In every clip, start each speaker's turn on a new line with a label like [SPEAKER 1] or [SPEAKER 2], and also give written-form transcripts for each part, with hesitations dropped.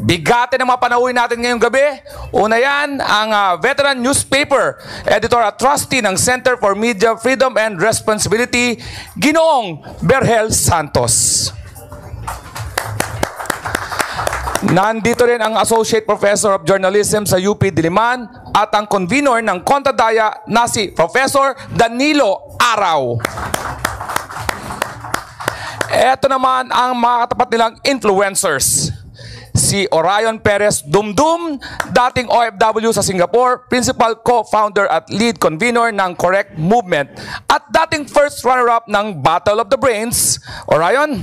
[SPEAKER 1] Bigatin ang mga panauhin natin ngayong gabi. Una yan, ang veteran newspaper, editor at trustee ng Center for Media Freedom and Responsibility, Ginoong Berhel Santos. Nandito rin ang Associate Professor of Journalism sa UP Diliman at ang convener ng Kontadaya na si Professor Danilo Araw. Ito naman ang mga katapat nilang influencers. Si Orion Perez Dumdum, dating OFW sa Singapore, principal co-founder at lead convener ng Correct Movement at dating first runner-up ng Battle of the Brains. Orion.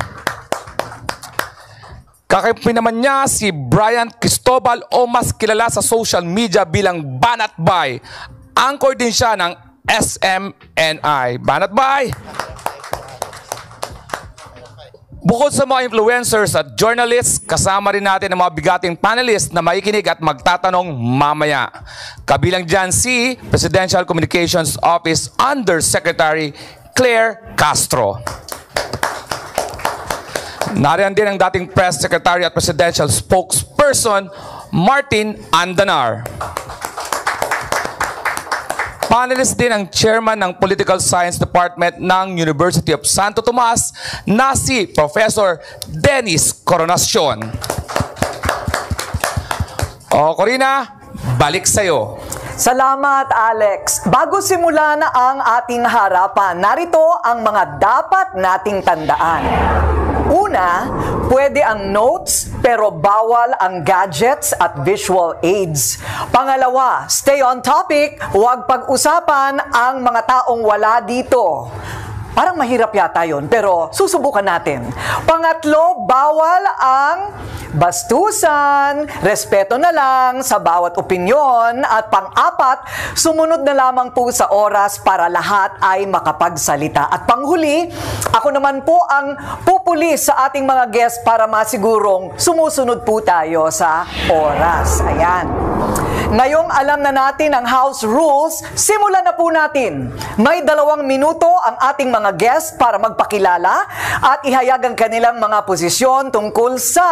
[SPEAKER 1] Kakampi naman niya si Brian Cristobal o mas kilala sa social media bilang Banat Bay. Anchor din siya ng SMNI. Banat Bay! Bukod sa mga influencers at journalists, kasama rin natin ang mga bigating panelists na makikinig at magtatanong mamaya. Kabilang dyan si Presidential Communications Office Undersecretary Claire Castro. Nariyan din ang dating Press Secretary at Presidential Spokesperson Martin Andanar. Panelist din ang chairman ng Political Science Department ng University of Santo Tomas na si Professor Dennis Coronacion. O Corina, balik sa'yo.
[SPEAKER 2] Salamat, Alex. Bago simulan ang ating harapan, narito ang mga dapat nating tandaan. Una, pwede ang notes pero bawal ang gadgets at visual aids. Pangalawa, stay on topic, huwag pag-usapan ang mga taong wala dito. Parang mahirap yata yun, pero susubukan natin. Pangatlo, bawal ang bastusan, respeto na lang sa bawat opinyon. At pang-apat, sumunod na lamang po sa oras para lahat ay makapagsalita. At panghuli, ako naman po ang pupuli sa ating mga guests para masigurong sumusunod po tayo sa oras. Ayan. Ngayong alam na natin ang house rules, simulan na po natin. May 2 minuto ang ating mga guests para magpakilala at ihayag ang kanilang mga posisyon tungkol sa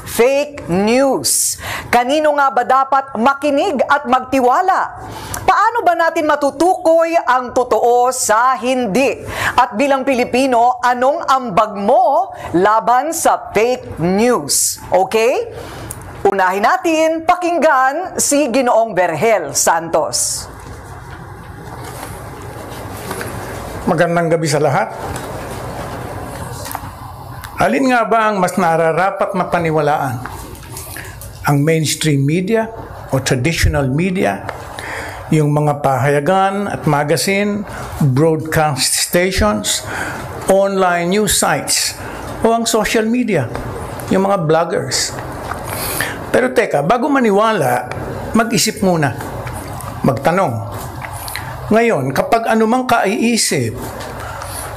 [SPEAKER 2] fake news. Kanino nga ba dapat makinig at magtiwala? Paano ba natin matutukoy ang totoo sa hindi? At bilang Pilipino, anong ambag mo laban sa fake news? Okay? Unahin natin pakinggan si Ginoong Berhel Santos.
[SPEAKER 3] Magandang gabi sa lahat. Alin nga ba ang mas nararapat mapaniwalaan? Ang mainstream media o traditional media, yung mga pahayagan at magazine, broadcast stations, online news sites, o ang social media, yung mga bloggers. Pero teka, bago maniwala, mag-isip muna. Magtanong. Ngayon, kapag anumang kaiisip,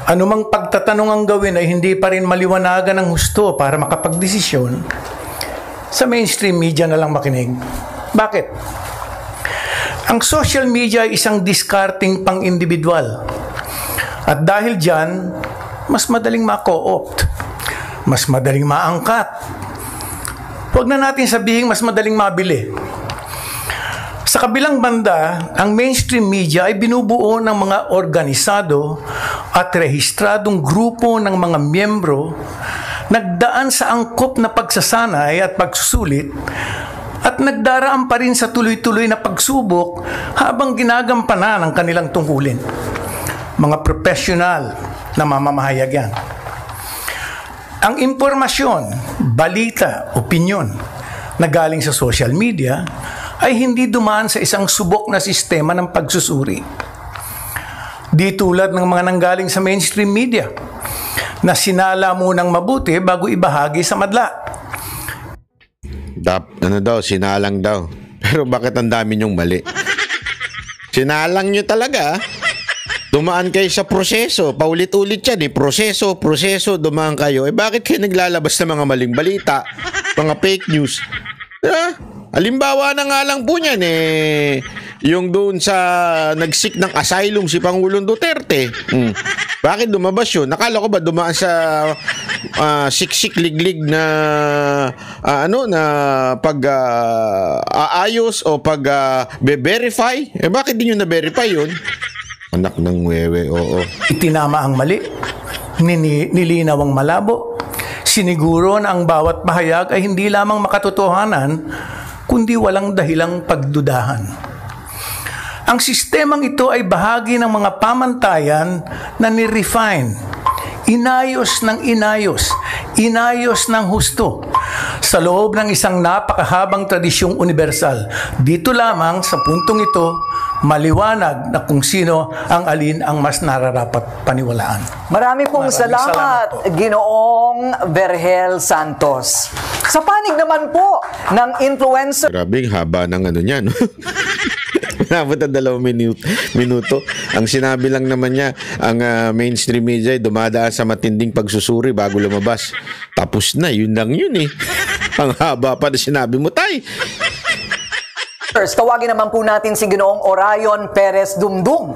[SPEAKER 3] anumang pagtatanong ang gawin ay hindi pa rin maliwanagan ng husto para makapagdesisyon, sa mainstream media na lang makinig. Bakit? Ang social media ay isang discarding pang-individual. At dahil dyan, mas madaling ma-co-opt, mas madaling maangkat. Huwag na natin sabihin mas madaling mabili. Sa kabilang banda, ang mainstream media ay binubuo ng mga organisado at rehistradong grupo ng mga miyembro nagdaan sa angkop na pagsasanay at pagsusulit at nagdaraan pa rin sa tuloy-tuloy na pagsubok habang ginagampanan ang kanilang tungkulin. Mga profesional na mamamahayag yan. Ang impormasyon, balita, opinyon na galing sa social media ay hindi dumaan sa isang subok na sistema ng pagsusuri. Di tulad ng mga nanggaling sa mainstream media na sinala munang mabuti bago ibahagi sa madla.
[SPEAKER 4] Sinalang daw. Pero bakit ang dami niyong mali? Sinalang niyo talaga. Dumaan kayo sa proseso. Paulit-ulit yan eh. Proseso, dumaan kayo. Bakit kayo naglalabas ng mga maling balita? Mga fake news? Halimbawa na nga lang po niyan Yung doon sa nagsik ng asylum si Pangulong Duterte. Bakit lumabas yun? Nakala ko ba dumaan sa siksik liglig na na pag aayos o pag verify? Bakit di nyo na-verify yun? Anak ng wewe, oo.
[SPEAKER 3] Itinama ang mali, nilinaw ang malabo, siniguro na ang bawat pahayag ay hindi lamang makatotohanan, kundi walang dahilang pagdudahan. Ang sistemang ito ay bahagi ng mga pamantayan na ni-refine, inayos ng husto sa loob ng isang napakahabang tradisyong universal. Dito lamang sa puntong ito, maliwanag na kung sino ang alin ang mas nararapat paniwalaan.
[SPEAKER 2] Maraming salamat, Ginoong Vergel Santos. Sa panig naman po ng influencer.
[SPEAKER 4] Grabing haba ng niya, no? Nabot ang 2 minuto. Ang sinabi lang naman niya, ang mainstream media ay dumadaan sa matinding pagsusuri bago lumabas. Tapos na, yun lang yun eh. Ang haba pa na sinabi mo, tay.
[SPEAKER 2] Tawagin naman po natin si Ginoong Orayon Perez Dumdum.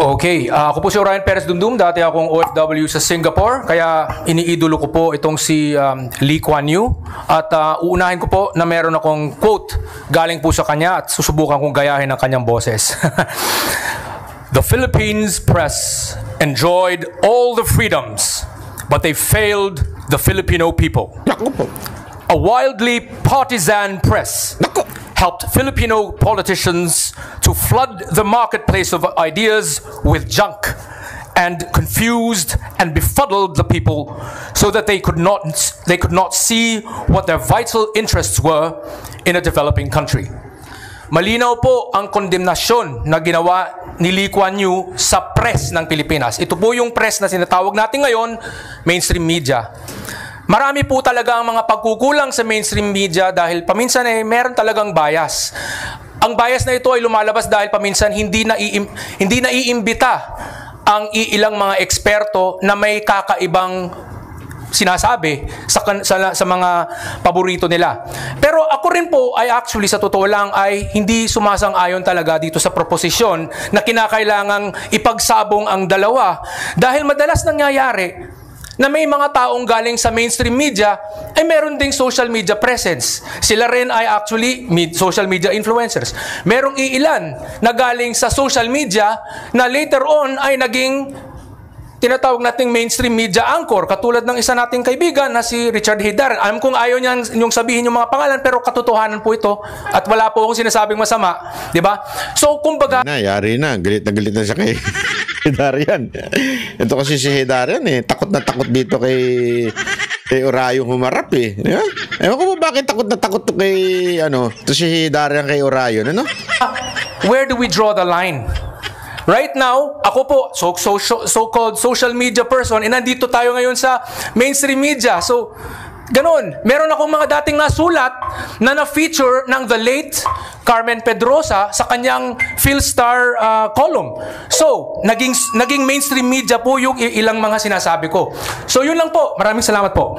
[SPEAKER 5] Okay, ako po si Orayon Perez Dumdum, dati akong OFW sa Singapore, kaya iniidolo ko po itong si Lee Kuan Yew, at uunahin ko po na meron akong quote galing po sa kanya at susubukan kong gayahin ang kanyang boses. The Philippines press enjoyed all the freedoms, but they failed the Filipino people. A wildly partisan press helped Filipino politicians to flood the marketplace of ideas with junk and confused and befuddled the people so that they could not see what their vital interests were in a developing country. Malinaw po ang kondemnasyon na ginawa ni Lee Kuan Yew sa press ng Pilipinas. Ito po yung press na sinatawag natin ngayon, mainstream media. Marami po talaga ang mga pagkukulang sa mainstream media dahil paminsan meron talagang bias. Ang bias na ito ay lumalabas dahil paminsan hindi naiimbita ang ilang mga eksperto na may kakaibang sinasabi sa mga paborito nila. Pero ako rin po ay actually sa totoo lang ay hindi sumasang-ayon talaga dito sa proposisyon na kinakailangang ipagsabong ang dalawa dahil madalas nangyayari na may mga taong galing sa mainstream media ay meron ding social media presence. Sila rin ay actually social media influencers. Merong iilan na galing sa social media na later on ay naging tinatawag nating mainstream media anchor, katulad ng isa nating kaibigan na si Richard Heydaran. Alam kong ayaw niyang sabihin yung mga pangalan, pero katotohanan po ito at wala po akong sinasabing masama, di ba? So kumbaga,
[SPEAKER 4] yari na, galit na siya kay Heydaran. Ito kasi si Heydaran takot na takot dito kay Orayong humarap yeah? Ewan ko ba bakit takot na takot to kay to si Heydaran kay Orayon,
[SPEAKER 5] where do we draw the line? Right now, ako po, so-called social media person, nandito tayo ngayon sa mainstream media. So, ganun. Meron akong mga dating nasulat na na-feature ng the late Carmen Pedrosa sa kanyang PhilStar column. So, naging mainstream media po yung ilang mga sinasabi ko. So, yun lang po. Maraming salamat po.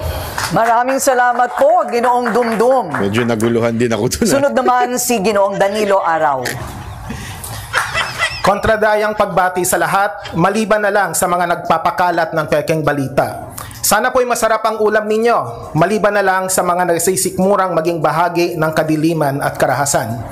[SPEAKER 2] Maraming salamat po, Ginoong Dumdum.
[SPEAKER 4] Medyo naguluhan din ako doon.
[SPEAKER 2] Sunod naman si Ginoong Danilo Araw.
[SPEAKER 6] Kontradayang pagbati sa lahat, maliban na lang sa mga nagpapakalat ng pekeng balita. Sana po'y masarap ang ulam ninyo, maliban na lang sa mga nagsisikmurang maging bahagi ng kadiliman at karahasan.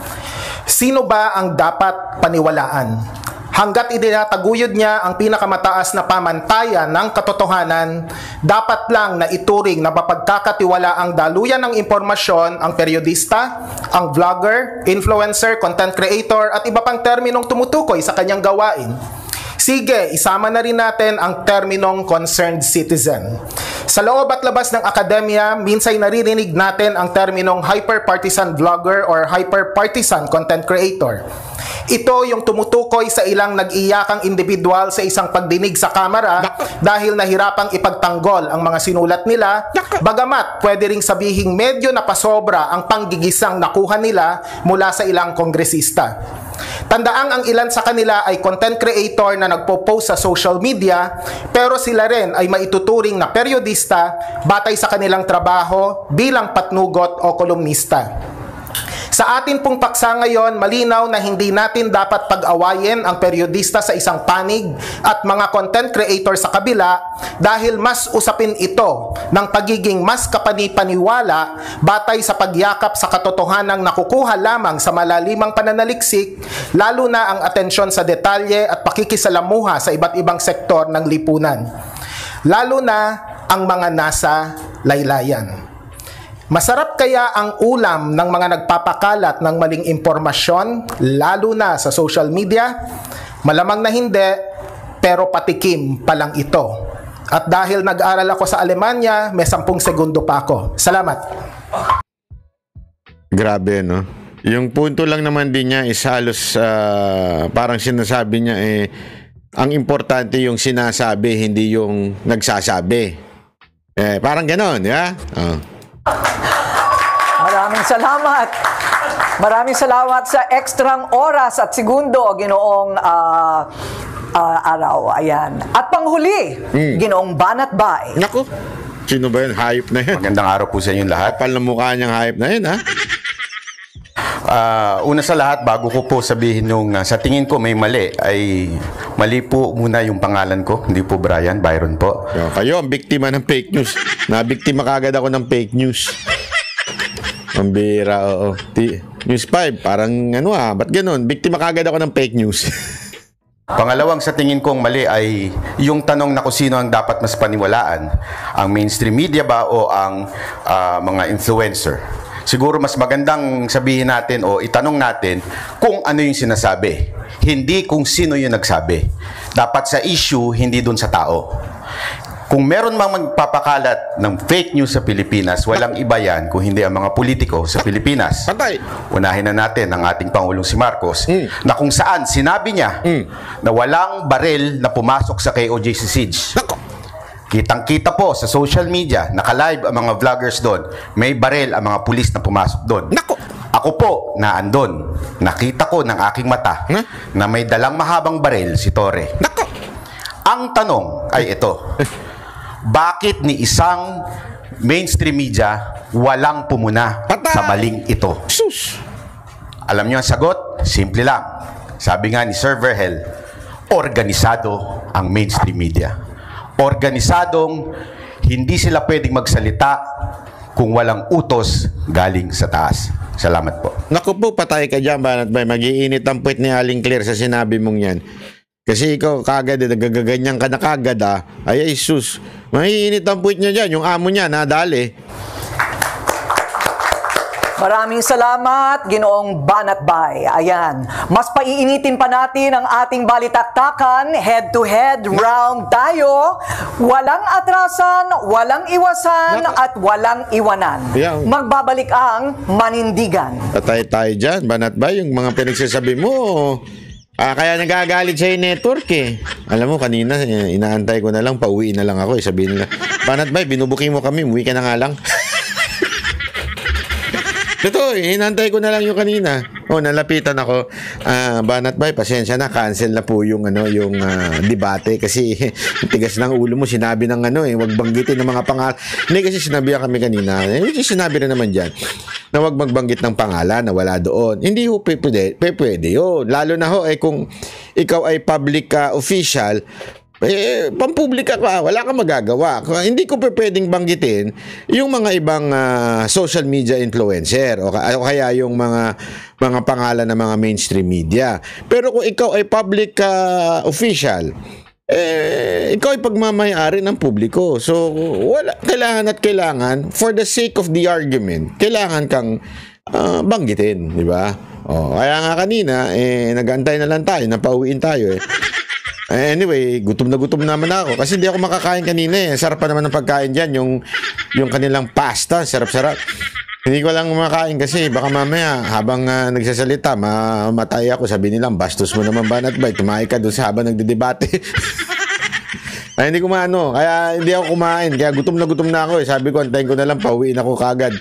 [SPEAKER 6] Sino ba ang dapat paniwalaan? Hanggat itinataguyod niya ang pinakamataas na pamantayan ng katotohanan, dapat lang na ituring na mapagkakatiwala ang daluyan ng impormasyon ang periodista, ang vlogger, influencer, content creator at iba pang terminong tumutukoy sa kanyang gawain. Sige, isama na rin natin ang terminong concerned citizen. Sa loob at labas ng akademya, minsay naririnig natin ang terminong hyper-partisan vlogger or hyper-partisan content creator. Ito yung tumutukoy sa ilang nag-iyakang individual sa isang pagdinig sa kamera dahil nahirapang ipagtanggol ang mga sinulat nila, bagamat pwede ring sabihing medyo napasobra ang panggigisang nakuha nila mula sa ilang kongresista. Tandaang ang ilan sa kanila ay content creator na nagpo-post sa social media, pero sila rin ay maituturing na periodista batay sa kanilang trabaho bilang patnugot o kolumnista. Sa atin pong paksa ngayon, malinaw na hindi natin dapat pag-awayin ang periodista sa isang panig at mga content creator sa kabila dahil mas usapin ito ng pagiging mas kapanipaniwala batay sa pagyakap sa katotohanang nakukuha lamang sa malalimang pananaliksik, lalo na ang atensyon sa detalye at pakikisalamuha sa iba't ibang sektor ng lipunan, lalo na ang mga nasa laylayan. Masarap kaya ang ulam ng mga nagpapakalat ng maling impormasyon, lalo na sa social media? Malamang na hindi, pero patikim pa lang ito. At dahil nag-aral ako sa Alemanya, may 10 segundo pa ako. Salamat.
[SPEAKER 4] Grabe, no? Yung punto lang naman din niya is halos parang sinasabi niya ang importante yung sinasabi, hindi yung nagsasabi. Parang ganon, ya?
[SPEAKER 2] Maraming salamat. Maraming salamat sa ekstrang oras at segundo, Ginoong Araw. Ayan. At panghuli, Ginoong Banat Bay.
[SPEAKER 4] Naku, sino ba yun? Hayop na yan.
[SPEAKER 7] Magandang araw po sa inyong lahat.
[SPEAKER 4] Kapal na mukha niyang hayop na yun, ha?
[SPEAKER 7] Una sa lahat, bago ko po sabihin yung sa tingin ko may mali, ay mali po muna yung pangalan ko. Hindi po Brian, Byron po.
[SPEAKER 4] Kayo ang biktima ng fake news. Nabiktima kagad ako ng fake news. Ang bira, oo. News 5, parang ba't ganun? Biktima kagad ako ng fake news.
[SPEAKER 7] Pangalawang sa tingin kong mali ay yung tanong na kung sino ang dapat mas paniwalaan. Ang mainstream media ba o ang mga influencer? Siguro mas magandang sabihin natin o itanong natin kung ano yung sinasabi. Hindi kung sino yung nagsabi. Dapat sa issue, hindi dun sa tao. Kung meron mang magpapakalat ng fake news sa Pilipinas, walang iba yan kung hindi ang mga politiko sa Pilipinas.
[SPEAKER 4] Patay.
[SPEAKER 7] Unahin na natin ang ating Pangulong si Marcos na kung saan sinabi niya na walang baril na pumasok sa KOJC Siege. Kitang-kita po sa social media, naka-live ang mga vloggers doon. May baril ang mga pulis na pumasok doon. Ako po, naandun. Nakita ko ng aking mata na may dalang mahabang baril si Torre. Ang tanong ay ito. Bakit ni isang mainstream media walang pumuna sa maling ito? Alam niyo ang sagot? Simple lang. Sabi nga ni Sir Verhel, organisado ang mainstream media. Organisadong hindi sila pwedeng magsalita kung walang utos galing sa taas. Salamat po.
[SPEAKER 4] Naku po, patay ka dyan, Banat Bay. Mag-iinit ang puwet ni Aling Claire sa sinabi mong yan. Kasi ikaw kagad, nagaganyan ka na kagad, ay sus. Maiinit ang puwet niya dyan, yung amo niya, nadali.
[SPEAKER 2] Maraming salamat, Ginoong Banat Bay. Ayan. Mas paiinitin pa natin ang ating balitaktakan. Head-to-head round tayo. Walang atrasan, walang iwasan, at walang iwanan. Magbabalik ang manindigan.
[SPEAKER 4] Patay tayo dyan, Banat Bay. Yung mga pinagsasabi mo, kaya nagagalit sa'yo network Alam mo, kanina, inaantay ko na lang, pauwi na lang ako. Sabihin nila, Banat Bay, binubuking mo kami, umuwi ka na nga lang. Ito, inantay ko na lang yung kanina. Nalapitan ako. Banat Bay, pasensya na, cancel na po yung debate kasi tigas ng ulo mo, sinabi ng wag banggitin ng mga pangalan. Hindi kasi sinabi kami kanina. Sinabi na naman diyan na wag magbanggit ng pangalan na wala doon. Hindi ho pwede yun. Lalo na kung ikaw ay public official, pampublika ka, wala kang magagawa. Hindi ko pwedeng banggitin yung mga ibang social media influencer o kaya yung mga pangalan ng mga mainstream media. Pero kung ikaw ay public official, ikaw ay pagmamayari ng publiko. So, kailangan for the sake of the argument, kailangan kang banggitin, di ba? Kaya nga kanina, nag-antay na lang tayo, napauwiin tayo Anyway, gutom naman ako kasi hindi ako makakain kanina Sarap pa naman ng pagkain dyan, yung kanilang pasta, sarap-sarap. Hindi ko lang makain kasi baka mamaya habang nagsasalita, mamatay ako. Sabi nilang, bastos mo naman, Banat Bay, tumahay ka doon sa habang nagdedebate. Ay, hindi ko kaya hindi ako kumain. Kaya gutom na ako Sabi ko, antayin ko na lang, pauwiin ako kagad.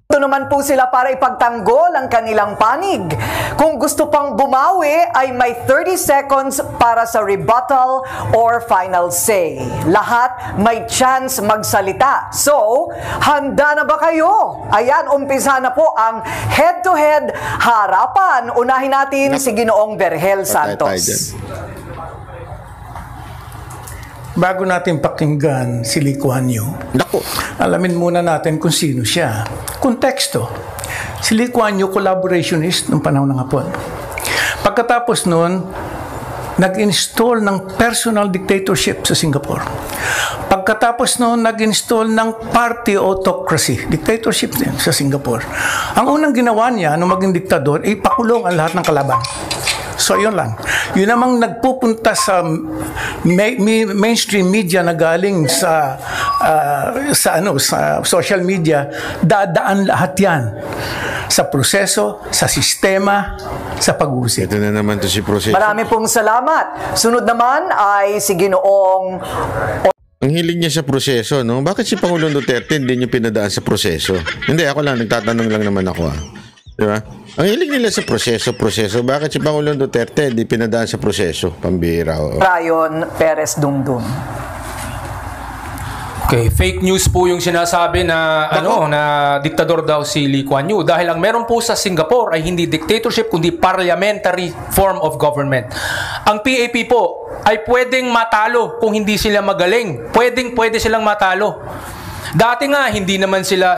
[SPEAKER 2] Ito naman po sila para ipagtanggol ang kanilang panig. Kung gusto pang bumawi ay may 30 seconds para sa rebuttal or final say. Lahat may chance magsalita. So, handa na ba kayo? Ayan, umpisa na po ang head-to-head harapan. Unahin natin si Ginoong Berhel Santos.
[SPEAKER 3] Bago natin pakinggan si Lee Kuan Yew, alamin muna natin kung sino siya. Konteksto. Si Lee Kuan Yew, collaborationist ng panahon ng Hapon. Pagkatapos noon, nag-install ng personal dictatorship sa Singapore. Pagkatapos noon, nag-install ng party autocracy, dictatorship din sa Singapore. Ang unang ginawa niya nung maging diktador, ay pakulong ang lahat ng kalaban. So, yun lang. Yun namang nagpupunta sa mainstream media na galing sa social media, dadaan lahat yan sa proseso, sa sistema, sa pag-uusap.
[SPEAKER 4] Ito na naman to si proseso.
[SPEAKER 2] Marami pong salamat. Sunod naman ay si Ginoong...
[SPEAKER 4] Ang hilig niya sa proseso, no? Bakit si Pangulong Duterte hindi niyo pinadaan sa proseso? Hindi, ako lang, nagtatanong lang naman ako, Di ba? Ang hilig nila sa proseso. Bakit si Pangulong Duterte hindi pinadaan sa proseso? Pambira,
[SPEAKER 2] Rayon Perez Dumdum.
[SPEAKER 5] Okay, fake news po yung sinasabi na na diktador daw si Lee Kuan Yew dahil ang meron po sa Singapore ay hindi dictatorship kundi parliamentary form of government. Ang PAP po ay pwedeng matalo kung hindi sila magaling. Pwede silang matalo. Dati nga hindi naman sila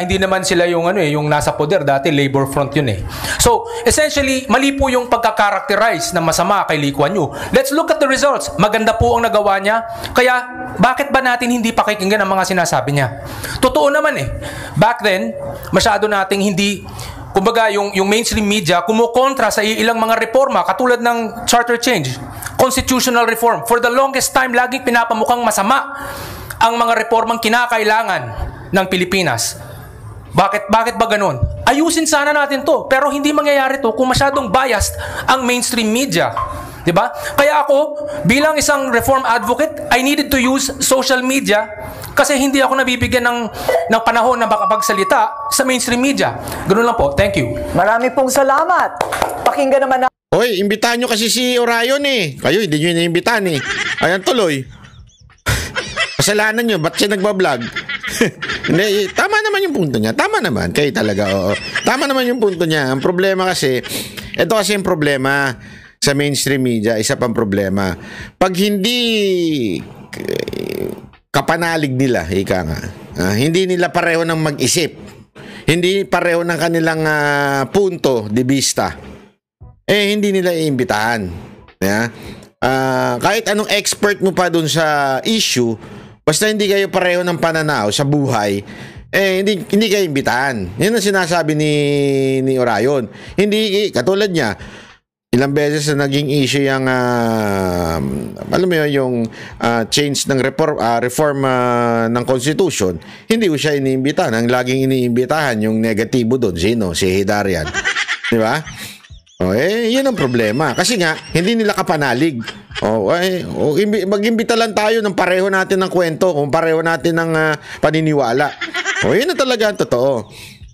[SPEAKER 5] yung yung nasa poder, dati Labor Front yun eh. So, essentially mali po yung pagka-characterize na masama kay Lee Kuan Yew. Let's look at the results. Maganda po ang nagawa niya. Kaya bakit ba natin hindi pakikinggan ang mga sinasabi niya? Totoo naman eh. Back then, masyado nating hindi kumbaga yung mainstream media kumukontra sa ilang mga reforma katulad ng charter change, constitutional reform. For the longest time laging pinapamukhang masama ang mga reformang kinakailangan ng Pilipinas. Bakit ba ganun? Ayusin sana natin to, pero hindi mangyayari to kung masyadong biased ang mainstream media. Diba? Kaya ako, bilang isang reform advocate, I needed to use social media kasi hindi ako nabibigyan ng panahon na makapagsalita sa mainstream media. Ganun lang po. Thank you.
[SPEAKER 2] Marami pong salamat. Pakinggan naman na.
[SPEAKER 4] Hoy, imbitahan nyo kasi si Orion eh. Kayo, hindi nyo iniimbitahan eh. Ayan tuloy. Kasalanan nyo, ba't siya nagbablog? Hindi, tama naman yung punto niya. Tama naman, kayo talaga, oo. Tama naman yung punto niya. Ang problema kasi, ito kasi yung problema sa mainstream media, isa pang problema. Pag hindi kapanalig nila, ika nga, hindi nila pareho ng mag-isip, hindi pareho ng kanilang punto de vista, hindi nila iimbitahan. Kahit anong expert mo pa dun sa issue, basta hindi kayo pareho ng pananaw sa buhay, hindi kayo imbitahan. Yan ang sinasabi ni Orion. Hindi, katulad niya, ilang beses na naging issue yung, alam mo yun, yung change ng reform ng Constitution, hindi ko siya iniimbitahan. Ang laging iniimbitahan, yung negatibo doon, sino? Si Hidarian. Di ba? Yun ang problema. Kasi nga, hindi nila kapanalig. Mag-imbita lang tayo ng pareho natin ng kwento, kung pareho natin ng paniniwala. Yun na talaga ang totoo.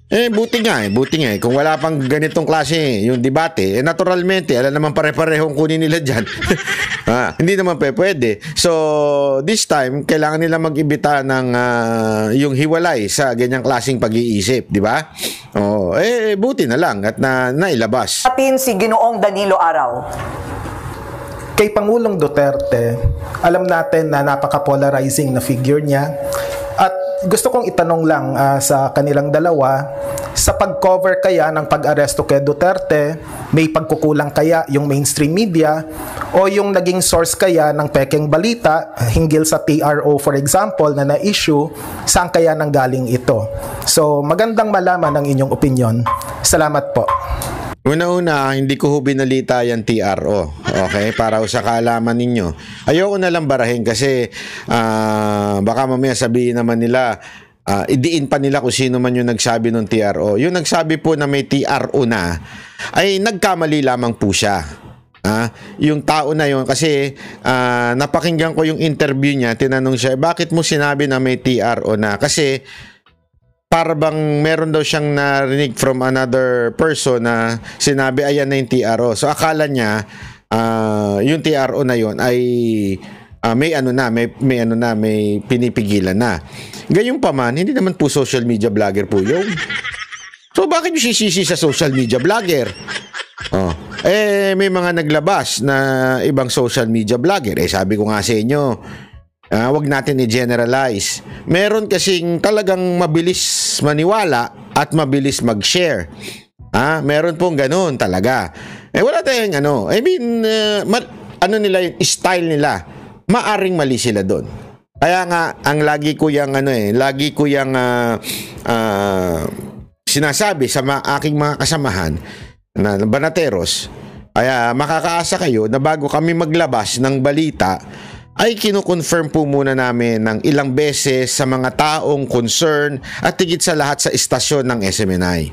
[SPEAKER 4] Buti nga. Kung wala pang ganitong klase yung debate, naturalmente, alam naman pare-parehong kunin nila dyan. Hindi naman pwede. So, this time, kailangan nila mag-imbita ng yung hiwalay sa ganyang klaseng pag-iisip, di ba? Buti na lang at nailabas.
[SPEAKER 2] Atin si Ginoong Danilo Araw.
[SPEAKER 6] Kay Pangulong Duterte, alam natin na napaka-polarizing na figure niya. At gusto kong itanong lang sa kanilang dalawa, sa pag-cover kaya ng pag-aresto kay Duterte, may pagkukulang kaya yung mainstream media o yung naging source kaya ng pekeng balita hinggil sa TRO for example na na-issue, saan kaya nanggaling ito? So magandang malaman ang inyong opinion. Salamat po.
[SPEAKER 4] Una-una, hindi ko binalita yung TRO. Okay? Para sa kaalaman ninyo. Ayoko na lang barahin kasi baka mamaya sabihin naman nila, idiin pa nila kung sino man yung nagsabi ng TRO. Yung nagsabi po na may TRO na, ay nagkamali lamang po siya. Yung tao na yun, kasi napakinggan ko yung interview niya, tinanong siya, bakit mo sinabi na may TRO na? Kasi para bang meron daw siyang narinig from another person na sinabi ayan na yung TRO. So akala niya yung TRO na yon ay may pinipigilan na. Gayong pa man, hindi naman po social media vlogger po yun. So bakit yung sisisi sa social media vlogger? May mga naglabas na ibang social media vlogger. Sabi ko nga sa inyo, wag natin i-generalize. Meron kasing talagang mabilis maniwala at mabilis mag-share. Meron pong ganun talaga. Wala tayong nila yung style nila. Maaring mali sila doon. Kaya nga ang lagi ko yang sinasabi sa aking mga kasamahan na banateros, kaya makakaasa kayo na bago kami maglabas ng balita ay kinukonfirm po muna namin ng ilang beses sa mga taong concern at higit sa lahat sa istasyon ng SMNI.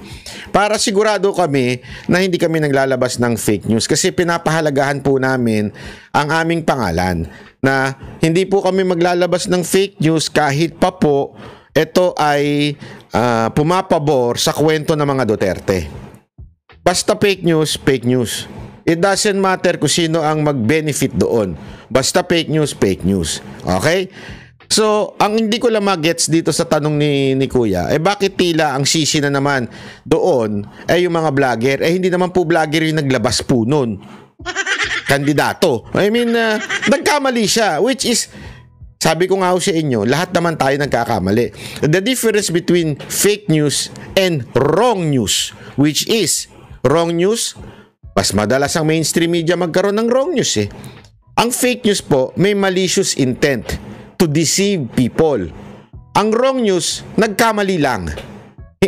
[SPEAKER 4] Para sigurado kami na hindi kami naglalabas ng fake news kasi pinapahalagahan po namin ang aming pangalan na hindi po kami maglalabas ng fake news kahit pa po ito ay pumapabor sa kwento ng mga Duterte. Basta fake news, fake news. It doesn't matter kung sino ang mag-benefit doon. Basta fake news, fake news. Okay? So, ang hindi ko lang magets dito sa tanong ni Kuya, bakit tila ang sisi na naman doon yung mga vlogger? Hindi naman po vlogger yung naglabas po nun. Kandidato. Nagkamali siya, which is, sabi ko nga sa inyo, lahat naman tayo nagkakamali. The difference between fake news and wrong news, which is, wrong news, mas madalas ang mainstream media magkaroon ng wrong news eh. Ang fake news po, may malicious intent to deceive people. Ang wrong news, nagkamali lang.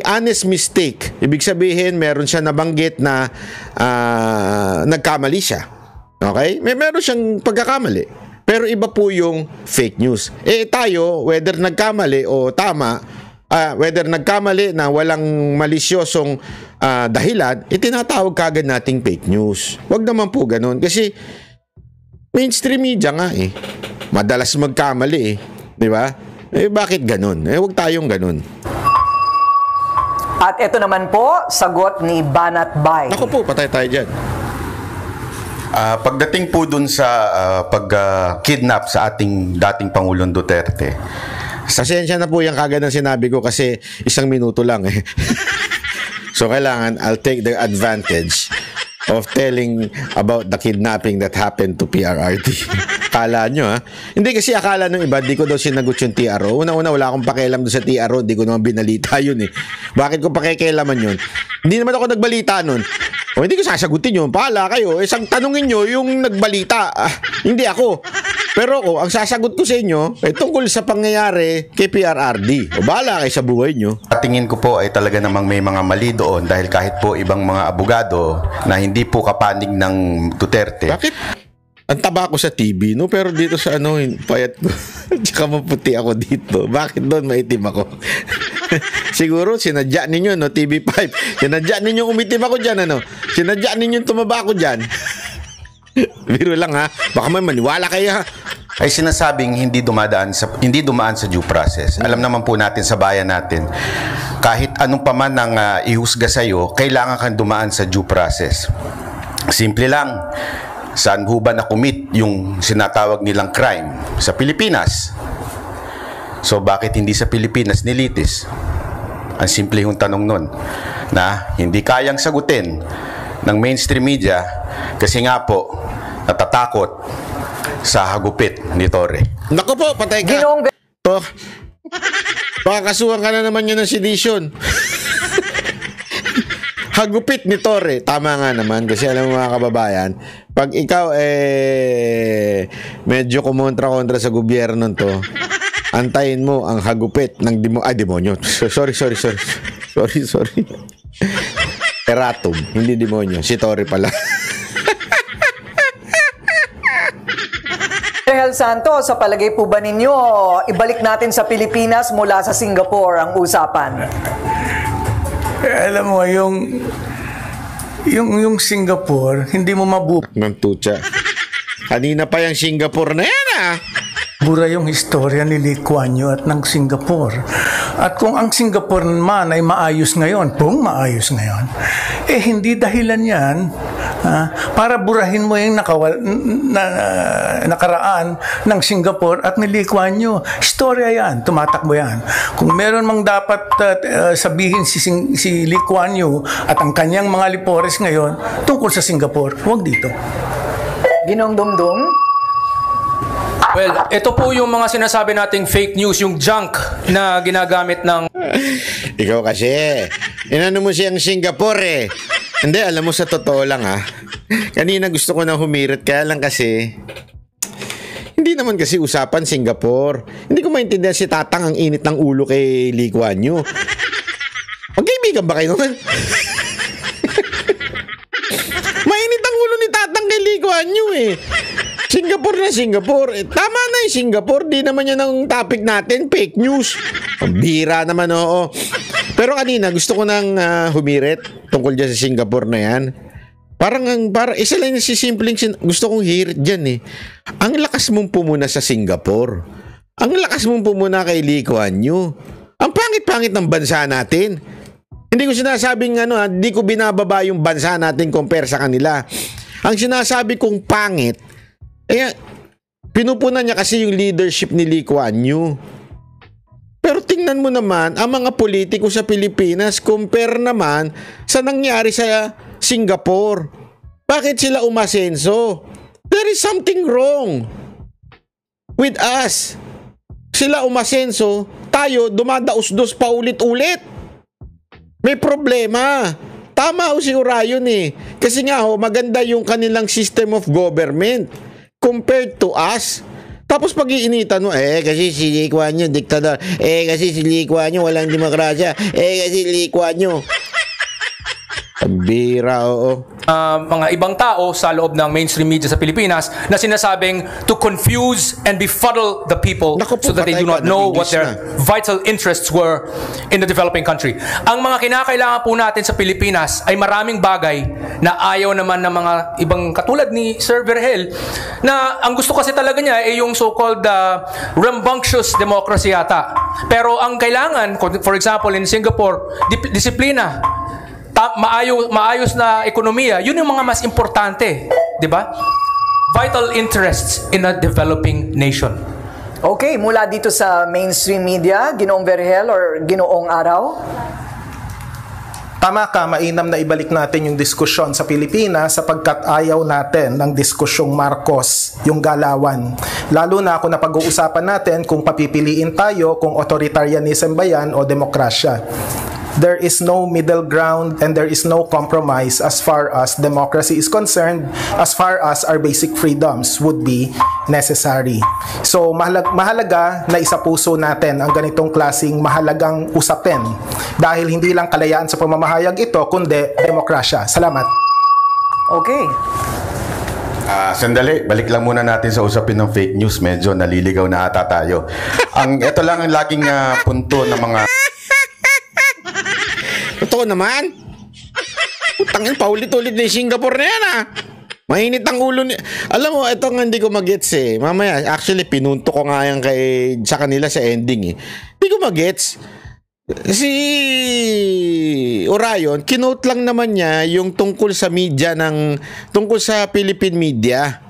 [SPEAKER 4] Honest mistake. Ibig sabihin, meron siya nabanggit na nagkamali siya. Okay? Meron siyang pagkakamali. Pero iba po yung fake news. Tayo, whether nagkamali o tama, whether nagkamali na walang malisyosong dahilan, itinatawag kagad nating fake news. Wag naman po ganun. Kasi mainstream media nga madalas magkamali di ba? Bakit ganun? Wag tayong ganun.
[SPEAKER 2] At ito naman po, sagot ni Banat Bay.
[SPEAKER 4] Ako po, patay tayo dyan.
[SPEAKER 7] Pagdating po dun sa pag-kidnap sa ating dating Pangulong Duterte,
[SPEAKER 4] pasensya na po yung kagad ng sinabi ko kasi 1 minuto lang So kailangan I'll take the advantage of telling about the kidnapping that happened to PRRD. Akala nyo Hindi kasi akala nung iba, di ko daw sinagot yung TRO. Una-una wala akong pakialam doon sa TRO, di ko naman binalita yun Bakit ko pakikialaman yun? Hindi naman ako nagbalita nun. Hindi ko sasagutin yun. Pahala kayo. Isang tanungin nyo yung nagbalita. Hindi ako. Pero ang sasagot ko sa inyo ay tungkol sa pangyayari kay PRRD. Bahala kayo sa buhay nyo.
[SPEAKER 7] Tingin ko po ay talaga namang may mga mali doon dahil kahit po ibang mga abogado na hindi po kapanig ng Duterte.
[SPEAKER 4] Bakit? Ang taba ko sa TV, no? Pero dito sa payat ko. Tsaka maputi ako dito. Bakit doon maitim ako? Siguro, sinadya ninyo, TV5. Sinadya ninyo umitim ako dyan, Sinadya ninyo tumaba ako dyan. Biro lang, Baka may maniwala kayo,
[SPEAKER 7] Ay sinasabing hindi dumaan sa due process. Alam naman po natin sa bayan natin, kahit anong paman ng ihusga sa'yo, kailangan kang dumaan sa due process. Simple lang. Saan ho ba na-commit yung sinatawag nilang crime? Sa Pilipinas. So bakit hindi sa Pilipinas nilitis? Ang simple yung tanong nun na hindi kayang sagutin ng mainstream media kasi nga po natatakot sa hagupit ni Torre.
[SPEAKER 4] Naku po, patay ka. Pakakasuhan ka na naman yun ng sedition. Hagupit ni Torre. Tama nga naman kasi alam mo mga kababayan, pag ikaw medyo kumontra-kontra sa gobyerno to, antayin mo ang hagupit ng demonyo. Sorry. Eratum, hindi demonyo. Si Torre pala.
[SPEAKER 2] Angel Santos, sa palagay po ba ninyo, ibalik natin sa Pilipinas mula sa Singapore ang usapan?
[SPEAKER 3] Alam mo, yung Singapore, hindi mo mabubuhay.
[SPEAKER 4] Ng tutsa. Kanina pa yung Singapore na yan,
[SPEAKER 3] Bura yung istorya ni Lee Kuan Yew at ng Singapore. At kung ang Singapore man ay maayos ngayon, maayos ngayon, hindi dahilan yan para burahin mo yung nakaraan ng Singapore at ni Lee Kuan Yew. Istorya yan, tumatakbo yan. Kung meron mang dapat sabihin si Lee Kuan Yew at ang kanyang mga lipores ngayon tungkol sa Singapore, huwag dito.
[SPEAKER 2] Ginong Dumdum?
[SPEAKER 5] Well, ito po yung mga sinasabi nating fake news, yung junk na ginagamit ng...
[SPEAKER 4] Ikaw kasi, inano mo siyang Singapore eh. Hindi, alam mo sa totoo lang kanina gusto ko na humirit, kaya lang kasi, hindi naman kasi usapan Singapore. Hindi ko maintindihan si Tatang ang init ng ulo kay Lee Kuan Yew. Magkaibigan ba kayo naman? Mainit ang ulo ni Tatang kay Lee Kuan Yew eh. Singapore na Singapore. Tama na yung Singapore. Di naman yan ang topic natin. Fake news. Ang bira naman, oo. Pero kanina, gusto ko nang humirit tungkol dyan sa Singapore na yan. Parang isa lang yung simpleng gusto kong hirit dyan eh. Ang lakas mong pumuna sa Singapore. Ang lakas mong pumuna kay Lee Kuan Yew. Ang pangit-pangit ng bansa natin. Hindi ko sinasabing hindi ko binababa yung bansa natin compare sa kanila. Ang sinasabi kong pangit, pinupunan niya kasi yung leadership ni Lee Kuan Yew. Pero tingnan mo naman, ang mga politiko sa Pilipinas, compare naman sa nangyari sa Singapore. Bakit sila umasenso? There is something wrong with us. Sila umasenso, tayo dumadaos-dos pa ulit-ulit. May problema. Tama si Orion eh. Kasi nga maganda yung kanilang system of government compared to us. Tapos pag-iinitan mo, kasi si Lee Kuan Yew diktador, kasi si Lee Kuan Yew walang demokrasya, kasi Lee Kuan Yew. Bira, oo.
[SPEAKER 5] Mga ibang tao sa loob ng mainstream media sa Pilipinas na sinasabing to confuse and befuddle the people so that they do not know what their vital interests were in the developing country. Ang mga kinakailangan po natin sa Pilipinas ay maraming bagay na ayaw naman ng mga ibang katulad ni Sir Virgel na ang gusto kasi talaga niya ay yung so-called rambunctious democracy yata. Pero ang kailangan, for example in Singapore, disiplina, maayos na ekonomiya, yun yung mga mas importante, di ba? Vital interests in a developing nation.
[SPEAKER 2] Okay, mula dito sa mainstream media, Ginoong Virgel or Ginoong Araw?
[SPEAKER 6] Tama ka, mainam na ibalik natin yung diskusyon sa Pilipinas sapagkat ayaw natin ng diskusyong Marcos, yung galawan. Lalo na kung napag-uusapan natin kung papipiliin tayo kung authoritarianism ba yan o demokrasya. There is no middle ground and there is no compromise as far as democracy is concerned, as far as our basic freedoms would be necessary. So mahalaga na isapuso natin ang ganitong klaseng mahalagang usapin dahil hindi lang kalayaan sa pamamahayag ito kundi demokrasya. Salamat.
[SPEAKER 2] Okay.
[SPEAKER 7] Sandali, balik lang muna natin sa usapin ng fake news. Medyo naliligaw na ata tayo. Ito lang ang laging punto ng mga...
[SPEAKER 4] Totoo naman. Utangin, paulit-ulit na yung Singapore na yan Mainit ang ulo ni... Alam mo, ito nga hindi ko magets eh. Mamaya, actually, pinunto ko nga yan sa kanila sa ending eh. Hindi ko magets. Si Orion, kinote lang naman niya yung tungkol sa media tungkol sa Philippine media.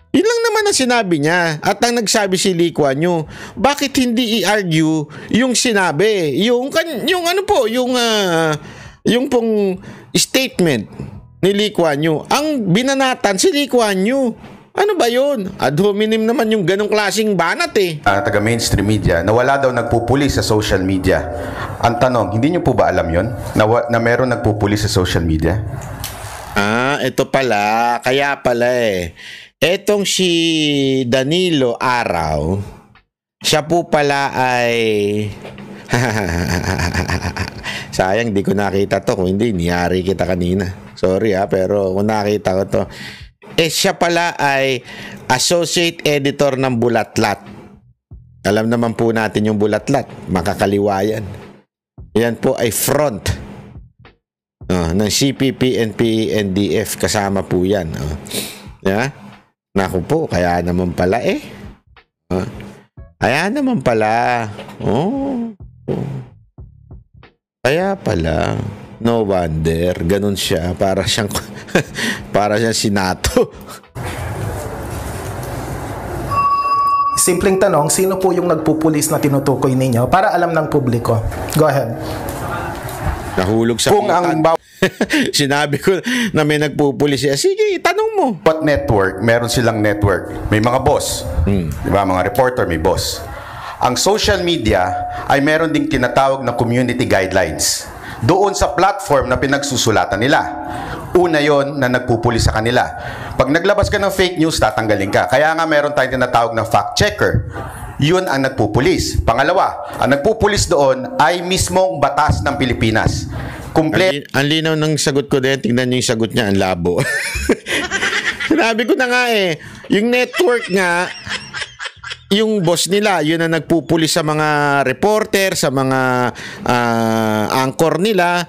[SPEAKER 4] Yun lang naman ang sinabi niya. At ang nagsabi si Lee Kuan Yew, bakit hindi i-argue yung sinabi? Yung pong statement ni Lee Kuan Yew. Ang binanatan si Lee Kuan Yew. Ano ba yun? Ad hominem naman yung ganong klaseng banat eh.
[SPEAKER 7] Taga mainstream media na wala daw nagpupuli sa social media. Ang tanong, hindi niyo po ba alam yun? Na meron nagpupuli sa social media?
[SPEAKER 4] Ito pala. Kaya pala eh. Etong si Danilo Araw, siya po pala ay... Sayang, di ko nakita to. Kung hindi, niyari kita kanina. Sorry pero kung nakita ko to. Siya pala ay associate editor ng Bulatlat. Alam naman po natin yung Bulatlat. Makakaliwa yan. Yan po ay front ng CPP, NPA, NDF. Kasama po yan. Yeah? Naku po, kaya naman pala Ayan naman pala. Oh. Kaya pala. No wonder. Ganun siya. Para siyang sinato.
[SPEAKER 6] Simpleng tanong, sino po yung nagpupulis na tinutukoy ninyo para alam ng publiko? Go ahead.
[SPEAKER 4] Nahulog sa
[SPEAKER 7] Kung ang
[SPEAKER 4] sinabi ko na may nagpupulis siya. Sige, tanong mo.
[SPEAKER 7] bawat network, meron silang network. May mga boss. Di ba? Mga reporter, may boss. Ang social media ay meron ding tinatawag na community guidelines. Doon sa platform na pinagsusulatan nila. Una yon na nagpupuli sa kanila. Pag naglabas ka ng fake news, tatanggalin ka. Kaya nga meron tayong tinatawag na fact checker. Yun ang nagpupulis. Pangalawa, ang nagpupulis doon ay mismong batas ng Pilipinas.
[SPEAKER 4] Ang linaw ng sagot ko din. Tingnan niyo yung sagot niya. Ang labo. Sinabi ko na nga yung network nga, yung boss nila, yun ang nagpupuli sa mga reporter, sa mga anchor nila.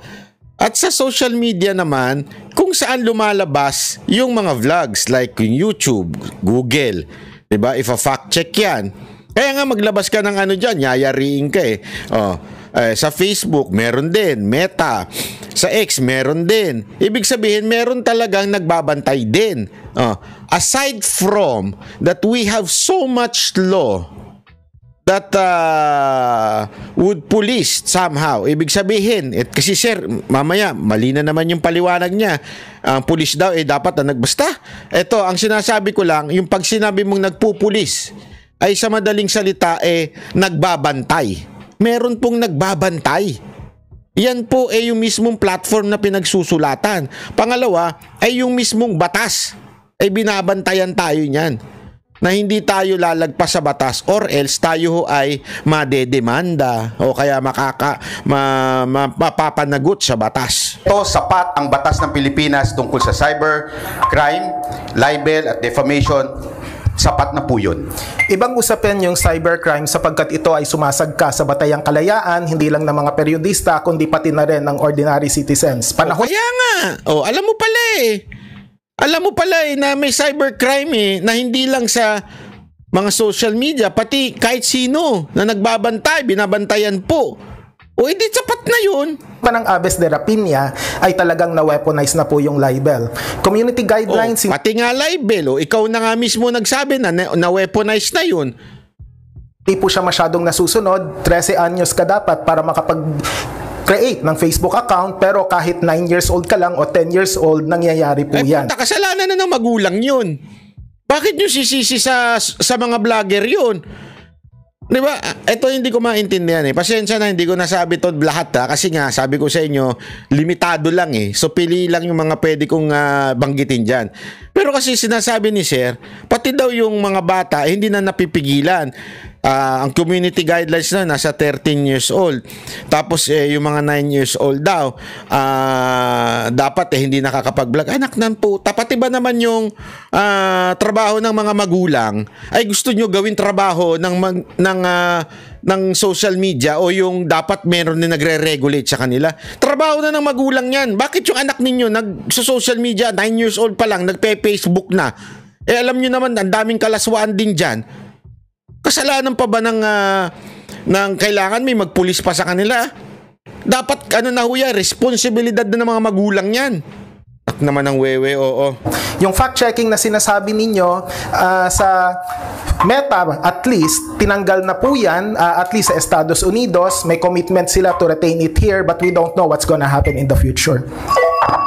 [SPEAKER 4] At sa social media naman, kung saan lumalabas yung mga vlogs like yung YouTube, Google, 'di ba? If a fact check 'yan. Kaya nga maglabas ka ng ano diyan, yayariin ka sa Facebook meron din, Meta, sa X meron din. Ibig sabihin meron talagang nagbabantay din. Aside from that we have so much law that would police somehow. Ibig sabihin, kasi sir, mamaya, mali na naman yung paliwanag niya. Ang pulis daw, dapat na nagbasta. Ito, ang sinasabi ko lang, yung pag sinabi mong nagpupulis, ay sa madaling salita, nagbabantay. Meron pong nagbabantay. Yan po yung mismong platform na pinagsusulatan. Pangalawa, ay yung mismong batas. Ay binabantayan tayo niyan. Na hindi tayo lalagpas sa batas or else tayo ay madedemanda o kaya mapapanagot sa batas.
[SPEAKER 7] Ito, sapat ang batas ng Pilipinas tungkol sa cyber, crime, libel at defamation. Sapat na po yun.
[SPEAKER 6] Ibang usapin yung cybercrime sapagkat ito ay sumasagka sa batayang kalayaan, hindi lang ng mga periodista, kundi pati na rin ng ordinary citizens. Panahon...
[SPEAKER 4] Kaya nga, alam mo pala Alam mo pala na may cybercrime na hindi lang sa mga social media, pati kahit sino na nagbabantay, binabantayan po. Hindi sapat na yun.
[SPEAKER 6] Ng Aves de Rapina ay talagang na-weaponize na po yung libel. Community guidelines...
[SPEAKER 4] pati nga libel, ikaw na nga mismo nagsabi na na-weaponize na yun.
[SPEAKER 6] Hindi po siya masyadong nasusunod. 13 anyos ka dapat para makapag-create ng Facebook account, pero kahit 9 years old ka lang o 10 years old, nangyayari po yan.
[SPEAKER 4] Puta, kasalanan na ng magulang yun. Bakit nyo sisisi sa mga vlogger yun? Diba? Ito hindi ko maintindihan Pasensya na, hindi ko nasabi to lahat kasi nga, sabi ko sa inyo, limitado lang So pili lang yung mga pwede kong banggitin dyan. Pero kasi sinasabi ni Sir, pati daw yung mga bata, hindi na napipigilan. Ang community guidelines na nasa 13 years old. Tapos yung mga 9 years old daw, dapat hindi nakakapag-vlog. Anak ng puta, pati ba naman yung trabaho ng mga magulang ay gusto nyo gawin trabaho ng social media o yung dapat meron na nagre-regulate sa kanila? Trabaho na ng magulang yan. Bakit yung anak ninyo sa social media 9 years old pa lang nagpe-Facebook na? Alam nyo naman, ang daming kalaswaan din dyan. Kasalanan pa ba ng kailangan may magpulis pa sa kanila? Dapat responsibilidad na ng mga magulang yan. At naman ang wewe,
[SPEAKER 6] Yung fact-checking na sinasabi ninyo sa Meta, at least, tinanggal na po yan, at least sa Estados Unidos, may commitment sila to retain it here, but we don't know what's gonna happen in the future.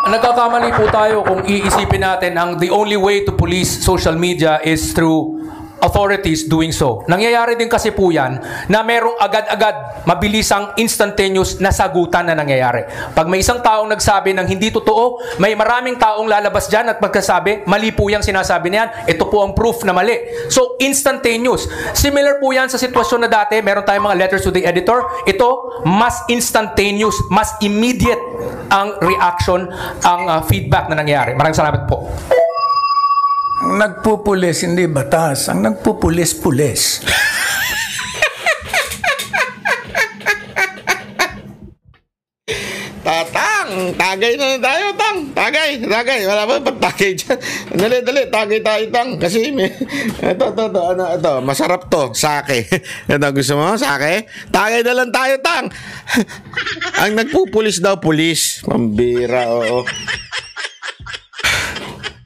[SPEAKER 5] Nagkakamali po tayo kung iisipin natin ang the only way to police social media is through authorities doing so. Nangyayari din kasi po yan na merong agad-agad, mabilisang instantaneous na sagutan na nangyayari. Pag may isang taong nagsabi ng hindi totoo, may maraming taong lalabas dyan at magkasabi, mali po yung sinasabi niyan, ito po ang proof na mali. So, instantaneous. Similar po yan sa sitwasyon na dati, meron tayong mga letters to the editor. Ito, mas instantaneous, mas immediate ang reaction, ang feedback na nangyayari. Maraming salamat po.
[SPEAKER 3] Ang nagpupulis, hindi batas. Ang nagpupulis-pulis.
[SPEAKER 4] Tatang, tagay na tayo, Tang. Tagay. Wala ba pagtagay dyan? Dali, tagay tayo, Tang. Kasi ito, masarap to, sake. Ito, gusto mo, sake? Tagay na lang tayo, Tang. Ang nagpupulis daw, pulis. Pambira, oo.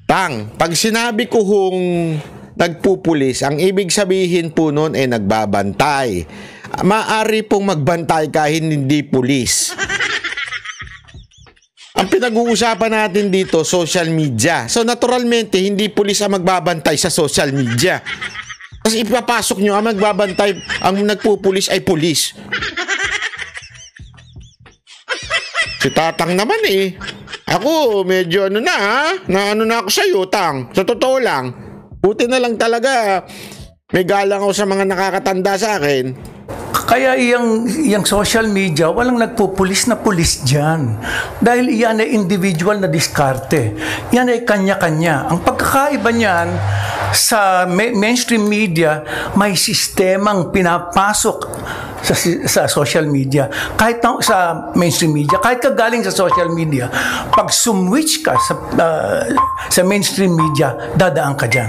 [SPEAKER 4] Tang, pag sinabi ko hong nagpupulis, ang ibig sabihin po nun ay nagbabantay. Maaari pong magbantay kahit hindi pulis. Ang pinag-uusapan natin dito, social media. So naturalmente, hindi pulis ang magbabantay sa social media. Kasi ipapasok nyo, ang magbabantay, ang nagpupulis ay pulis. Si Tatang naman eh. Ako, medyo ano na ha? Na ako sa'yo, Tang. Sa totoo lang. Buti na lang talaga, may galang ako sa mga nakakatanda sa akin.
[SPEAKER 3] Kaya iyang social media, walang nagpupulis na pulis dyan. Dahil iyan ay individual na diskarte. Yan ay kanya-kanya. Ang pagkakaiba niyan, sa mainstream media, may sistemang pinapasok sa social media. Kahit sa mainstream media, kahit ka galing sa social media, pag sumwitch ka sa mainstream media, dadaan ka dyan.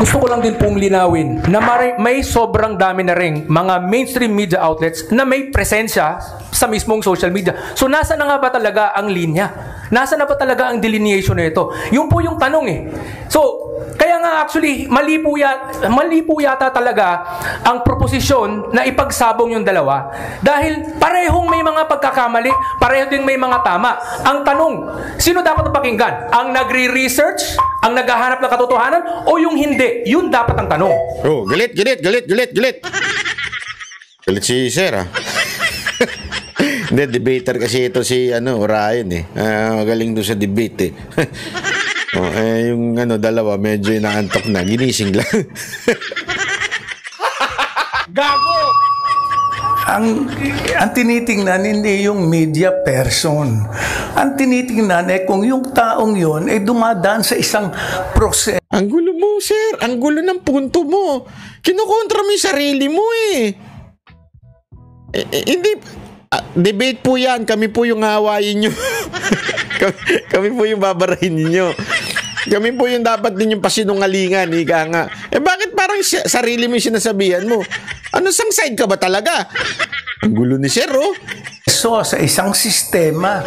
[SPEAKER 5] Gusto ko lang din pong linawin na may sobrang dami na ring mga mainstream media outlets na may presensya sa mismong social media. So, nasa na nga ba talaga ang linya? Nasa na ba talaga ang delineation na ito? Yun po yung tanong eh. So, kaya nga actually, mali po yata talaga ang proposisyon na ipagsabong yung dalawa. Dahil parehong may mga pagkakamali, pareho din may mga tama. Ang tanong, sino dapat na pakinggan? Ang nagre-research? Ang naghahanap ng katotohanan? O yung hindi? Yun dapat ang tanong.
[SPEAKER 4] Oh, galit. Galit si Sir, ah. Hindi, debater kasi ito si Ryan eh. Galing doon sa debate eh. Yung dalawa medyo inaantok na. Ginising lang.
[SPEAKER 3] Gago! Ang tinitingnan hindi yung media person. Ang tinitingnan ay kung yung taong yun ay dumadaan sa isang proseso.
[SPEAKER 4] Ang gulo mo, Sir. Ang gulo ng punto mo. Kinukontra mo yung sarili mo eh. Hindi. Debate po yan. Kami po yung hawayin nyo. kami po yung babarahin ninyo. Kami po yung dapat din yung pasinungalingan. Ika nga. Bakit parang sarili mo yung sinasabihan mo? Sang side ka ba talaga? Ang gulo ni Sir, oh.
[SPEAKER 3] So, sa isang sistema,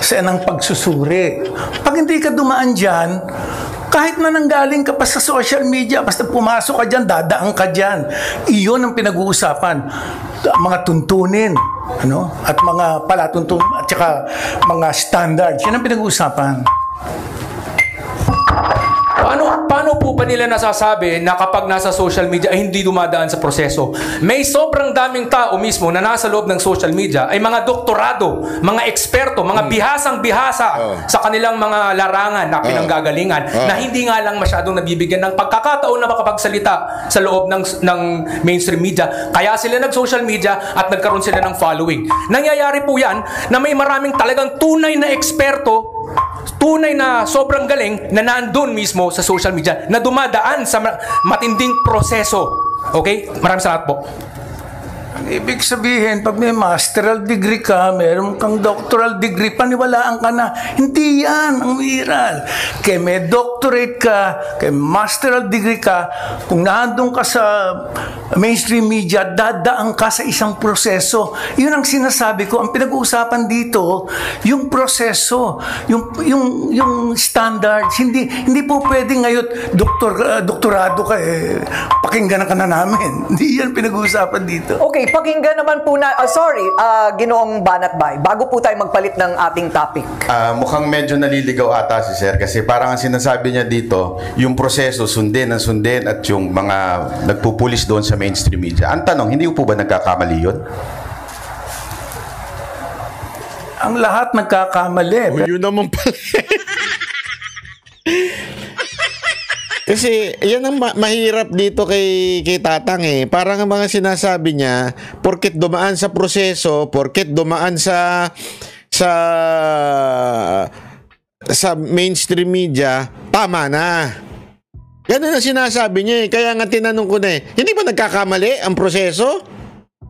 [SPEAKER 3] sa ng pagsusuri. Pag hindi ka dumaan dyan, kahit na nanggaling ka pa sa social media, basta pumasok ka dyan, dadaan ka dyan. Iyon ang pinag-uusapan. Mga tuntunin, at mga palatuntunin, at saka mga standards. Yan ang pinag-uusapan.
[SPEAKER 5] Paano po ba nila nasasabi na kapag nasa social media ay hindi dumadaan sa proseso? May sobrang daming tao mismo na nasa loob ng social media ay mga doktorado, mga eksperto, mga bihasang-bihasa sa kanilang mga larangan na pinanggagalingan na hindi nga lang masyadong nabibigyan ng pagkakataon na makapagsalita sa loob ng mainstream media. Kaya sila nag-social media at nagkaroon sila ng following. Nangyayari po yan na may maraming talagang tunay na eksperto, tunay na sobrang galing na nandun mismo sa social media na dumadaan sa matinding proseso. Okay? Maraming salamat po.
[SPEAKER 3] Ang ibig sabihin, pag may masteral degree ka, meron kang doctoral degree, paniwalaan ka na. Hindi yan ang viral. Kaya may doctorate ka, kaya masteral degree ka, kung nandun ka sa mainstream media, dadaan ka sa isang proseso. Yun ang sinasabi ko. Ang pinag-uusapan dito, yung proseso, yung standards. Hindi po pwede ngayon, doktorado ka, pakinggan ka na namin. Hindi yan pinag-uusapan dito.
[SPEAKER 2] Okay, pakinggan naman po na, Ginoong Banatbay, bago po tayo magpalit ng ating topic.
[SPEAKER 7] Mukhang medyo naliligaw ata si Sir kasi parang ang sinasabi niya dito, yung proseso sundin at yung mga nagpupulis doon sa mainstream media. Ang tanong, hindi po ba nagkakamali yun?
[SPEAKER 3] Ang lahat nagkakamali.
[SPEAKER 4] Yun naman pala. Kasi yan ang mahirap dito kay Tatang eh. Parang ang mga sinasabi niya, porket dumaan sa proseso, porket dumaan sa mainstream media, tama na. Ganun ang sinasabi niya eh. Kaya nga tinanong ko na eh, hindi ba nagkakamali ang proseso?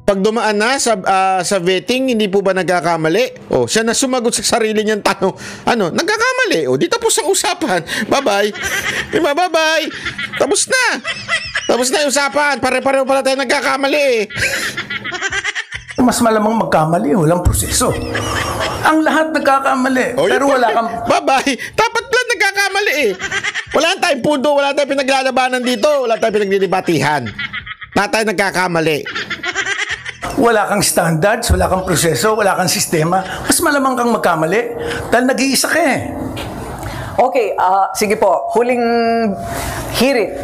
[SPEAKER 4] Pag dumaan na sa vetting, hindi po ba nagkakamali? O, siya na sumagot sa sarili niyang tanong. Ano, nagkakamali. O, di tapos ang usapan. Bye-bye. Bye-bye. Tapos na. Tapos na yung usapan. Pare-pareho pala tayo nagkakamali eh.
[SPEAKER 3] Mas malamang magkamali, walang proseso. Ang lahat nagkakamali, pero wala kang...
[SPEAKER 4] Bye-bye. Dapat lang nagkakamali eh. Wala tayong punto, wala tayong pinaglalabanan dito, wala tayong pinagdidebatihan. Lahat tayo nagkakamali.
[SPEAKER 3] Wala kang standards, wala kang proseso, wala kang sistema. Mas malamang kang magkamali dahil nag-iisa ka eh.
[SPEAKER 2] Okay, sige po. Huling hirit.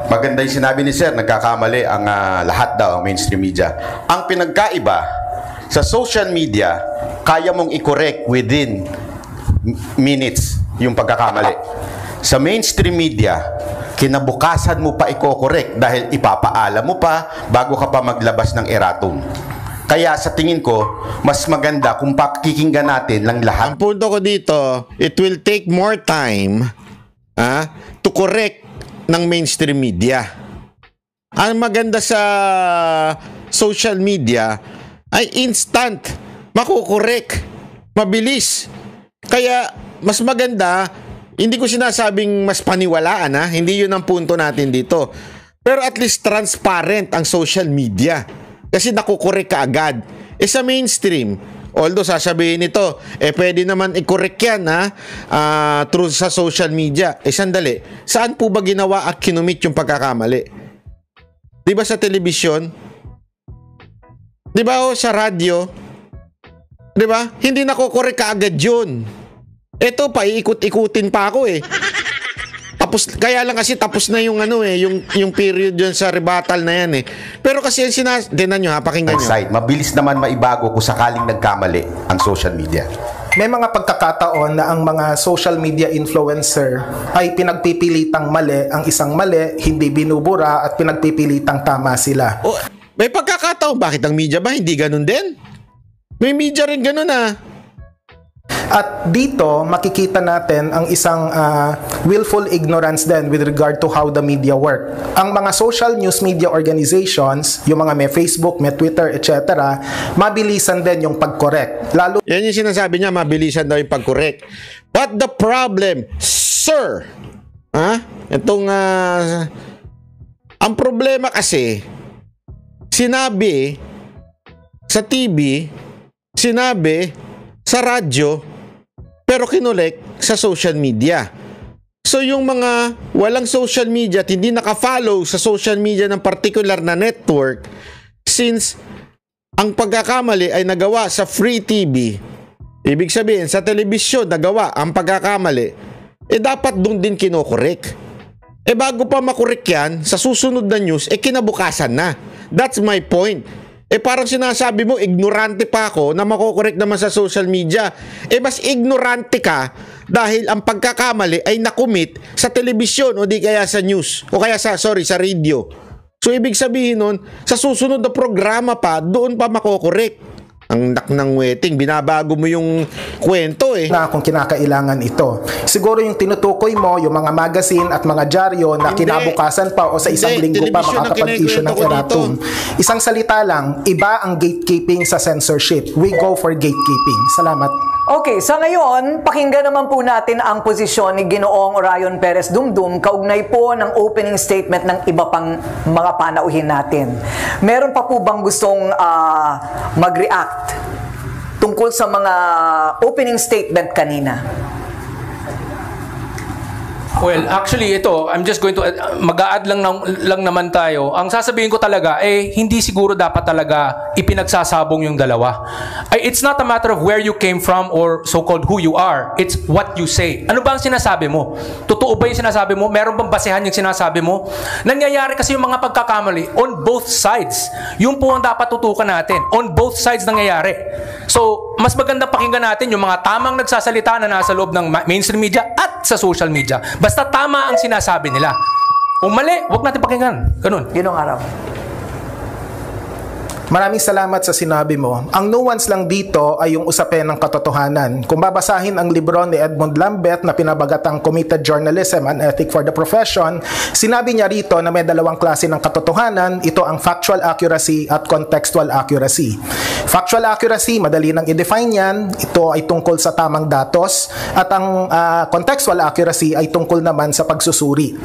[SPEAKER 7] Maganda yung sinabi ni Sir, nagkakamali ang lahat daw, ang mainstream media. Ang pinagkaiba, sa social media, kaya mong i-correct within minutes yung pagkakamali. Sa mainstream media, kinabukasan mo pa i-correct dahil ipapaalam mo pa bago ka pa maglabas ng erratum. Kaya sa tingin ko, mas maganda kung pakikinggan natin lang lahat.
[SPEAKER 4] Ang punto ko dito, it will take more time to correct ng mainstream media. Ang maganda sa social media ay instant, makukorek, mabilis. Kaya mas maganda, hindi ko sinasabing mas paniwalaan hindi yun ang punto natin dito. Pero at least transparent ang social media. Kasi nakukorek ka agad. Sa mainstream, although sasabihin nito, pwede naman i-correct yan through sa social media. Sandali, saan po ba ginawa at kinumit yung pagkakamali? Di ba sa telebisyon? Di ba sa radyo? Di ba? Hindi nakukorek ka agad yun. Ito pa, iikot-ikutin pa ako eh. Tapos, kaya lang kasi tapos na yung yung period yun sa rebuttal na yan eh. Pero kasi yung tinan nyo pakinggan nyo.
[SPEAKER 7] Mabilis naman maibago kung sakaling nagkamali ang social media.
[SPEAKER 6] May mga pagkakataon na ang mga social media influencer ay pinagpipilitang mali ang isang mali, hindi binubura at pinagpipilitang tama sila.
[SPEAKER 4] May pagkakataon, bakit ang media ba hindi ganun din? May media rin ganun
[SPEAKER 6] At dito, makikita natin ang isang willful ignorance din with regard to how the media work. Ang mga social news media organizations, yung mga may Facebook, may Twitter, etc., mabilisan din yung pag-correct.
[SPEAKER 4] Yan yung sinasabi niya, mabilisan daw yung pag-correct. But the problem, sir, ang problema kasi, sinabi sa TV, sinabi sa radyo, pero kinolek sa social media. So yung mga walang social media at hindi naka-follow sa social media ng particular na network, since ang pagkakamali ay nagawa sa free TV, ibig sabihin sa telebisyon nagawa ang pagkakamali, dapat doon din kinokorek. Bago pa makorek yan, sa susunod na news, kinabukasan na. That's my point. Parang sinasabi mo, ignorante pa ako na makokorek naman sa social media. Mas ignorante ka dahil ang pagkakamali ay nakumit sa telebisyon o di kaya sa news o kaya sa radio. So ibig sabihin nun, sa susunod na programa pa, doon pa makokorek. Ang ng wedding, binabago mo yung kwento
[SPEAKER 6] na kung kinakailangan ito. Siguro yung tinutukoy mo, yung mga magazine at mga dyaryo na kinabukasan pa o sa isang linggo pa makakapag-issue ng erratum. Isang salita lang, iba ang gatekeeping sa censorship. We go for gatekeeping. Salamat.
[SPEAKER 2] Okay, sa ngayon, pakinggan naman po natin ang posisyon ni Ginoong Orion Perez Dumdum kaugnay po ng opening statement ng iba pang mga panauhin natin. Meron pa po bang gustong mag-react tungkol sa mga opening statement kanina?
[SPEAKER 5] Well, actually ito, I'm just going to mag-a-add lang naman tayo. Ang sasabihin ko talaga hindi siguro dapat talaga ipinagsasabong yung dalawa. It's not a matter of where you came from or so-called who you are. It's what you say. Ano ba ang sinasabi mo? Totoo ba yung sinasabi mo? Meron bang basehan yung sinasabi mo? Nangyayari kasi yung mga pagkakamali on both sides. Yung po ang dapat tutukan natin. On both sides nangyayari. So, mas maganda pakinggan natin yung mga tamang nagsasalita na nasa loob ng mainstream media at sa social media. Basta tama ang sinasabi nila. Kung mali, huwag natin pakinggan. Ganun.
[SPEAKER 2] Yun ang araw.
[SPEAKER 6] Maraming salamat sa sinabi mo. Ang nuance lang dito ay yung usapin ng katotohanan. Kung babasahin ang libro ni Edmund Lambert na pinabagatang Committed Journalism and Ethic for the Profession, sinabi niya rito na may dalawang klase ng katotohanan. Ito ang factual accuracy at contextual accuracy. Factual accuracy, madali nang i-define yan. Ito ay tungkol sa tamang datos. At ang contextual accuracy ay tungkol naman sa pagsusuri.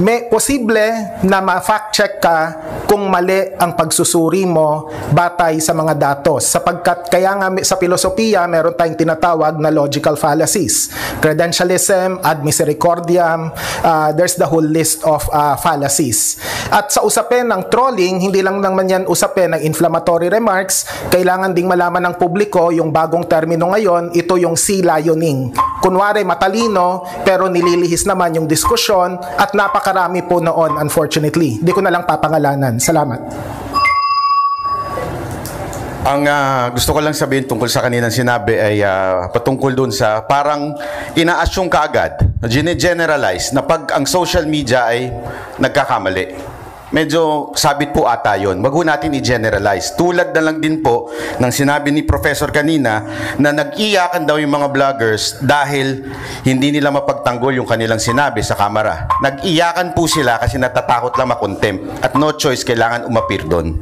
[SPEAKER 6] May posible na ma-fact check ka kung mali ang pagsusuri mo batay sa mga datos, sapagkat kaya nga sa filosofiya meron tayong tinatawag na logical fallacies, credentialism, ad misericordiam, there's the whole list of fallacies. At sa usapin ng trolling, hindi lang naman yan usapin ng inflammatory remarks, kailangan ding malaman ng publiko yung bagong termino ngayon, ito yung sea lioning. Kunwari matalino pero nililihis naman yung diskusyon at napakarami po noon, unfortunately. Hindi ko na lang papangalanan. Salamat.
[SPEAKER 7] Ang gusto ko lang sabihin tungkol sa kaninang sinabi ay patungkol dun sa parang ina-assume kaagad, gine-generalize na pag ang social media ay nagkakamali. Medyo sabit po ata yun. Wag ho natin i-generalize. Tulad na lang din po ng sinabi ni Professor kanina na nag-iyakan daw yung mga vloggers dahil hindi nila mapagtanggol yung kanilang sinabi sa kamera. Nag-iyakan po sila kasi natatakot lang makontempt at no choice, kailangan umapir doon.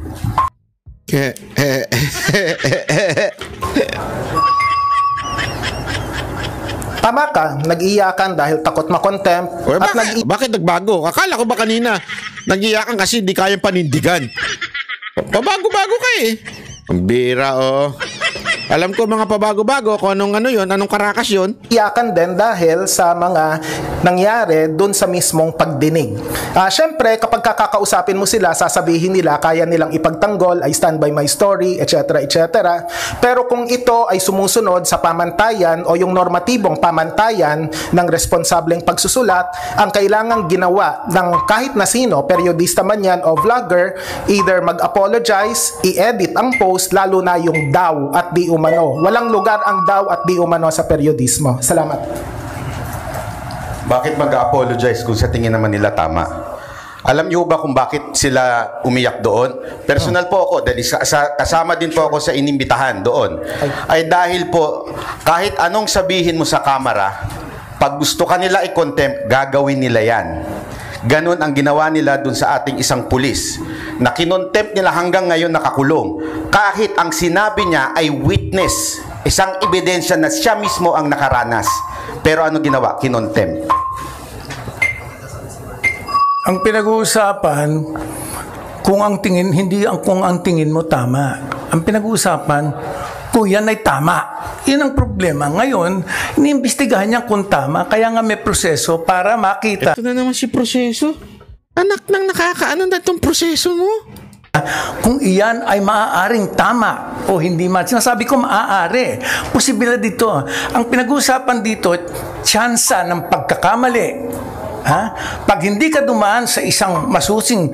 [SPEAKER 6] Tama ka, nag-iyakan dahil takot makontempt.
[SPEAKER 4] Bakit nagbago? Akala ko ba kanina nag-iyakan kasi di kayang panindigan. Pabago-bago ka eh. Ang bira oh. Alam ko mga pabago-bago kung anong karakas yun.
[SPEAKER 6] Iyakan din dahil sa mga nangyari dun sa mismong pagdinig. Siyempre, kapag kakakausapin mo sila, sasabihin nila, kaya nilang ipagtanggol, I stand by my story, etc. etc. Pero kung ito ay sumusunod sa pamantayan o yung normatibong pamantayan ng responsableng pagsusulat, ang kailangang ginawa ng kahit na sino, periodista man yan o vlogger, either mag-apologize, i-edit ang post, lalo na yung daw at di umano. Walang lugar ang daw at di umano sa periodismo. Salamat.
[SPEAKER 7] Bakit mag-apologize kung sa tingin naman nila tama? Alam niyo ba kung bakit sila umiyak doon? Personal po ako, dahil kasama din po ako sa inimbitahan doon. Ay dahil po, kahit anong sabihin mo sa kamera, pag gusto ka nila i-contempt, gagawin nila yan. Ganon ang ginawa nila dun sa ating isang pulis na kinontempt nila hanggang ngayon nakakulong. Kahit ang sinabi niya ay witness, isang ebidensya na siya mismo ang nakaranas. Pero ano ginawa? Kinontempt.
[SPEAKER 3] Ang pinag-uusapan, kung ang tingin mo tama. Ang pinag-uusapan, kung yan ay tama. Yan ang problema. Ngayon, iniimbestigahan niya kung tama, kaya nga may proseso para makita.
[SPEAKER 4] Ito na naman si proseso. Anak nang nakakaano na itong proseso mo?
[SPEAKER 3] Kung iyan ay maaaring tama o hindi man. Sinasabi ko maaari. Posibilidad dito. Ang pinag-uusapan dito, tsansa ng pagkakamali. Pag hindi ka dumaan sa isang masusing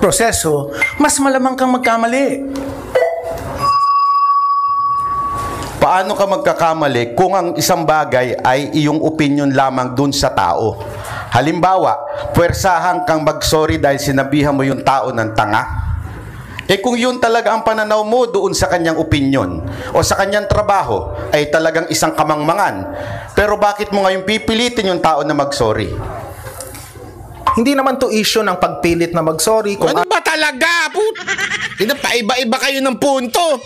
[SPEAKER 3] proseso, mas malamang kang magkamali.
[SPEAKER 7] Paano ka magkakamali kung ang isang bagay ay iyong opinion lamang dun sa tao? Halimbawa, puwersahan kang mag-sorry dahil sinabihan mo yung tao ng tanga. Kung yun talaga ang pananaw mo doon sa kanyang opinion o sa kanyang trabaho, ay talagang isang kamangmangan. Pero bakit mo ngayon pipilitin yung tao na mag-sorry?
[SPEAKER 6] Hindi naman to issue ng pagpilit na mag-sorry.
[SPEAKER 4] Ano ba talaga? Paiba-iba kayo ng punto.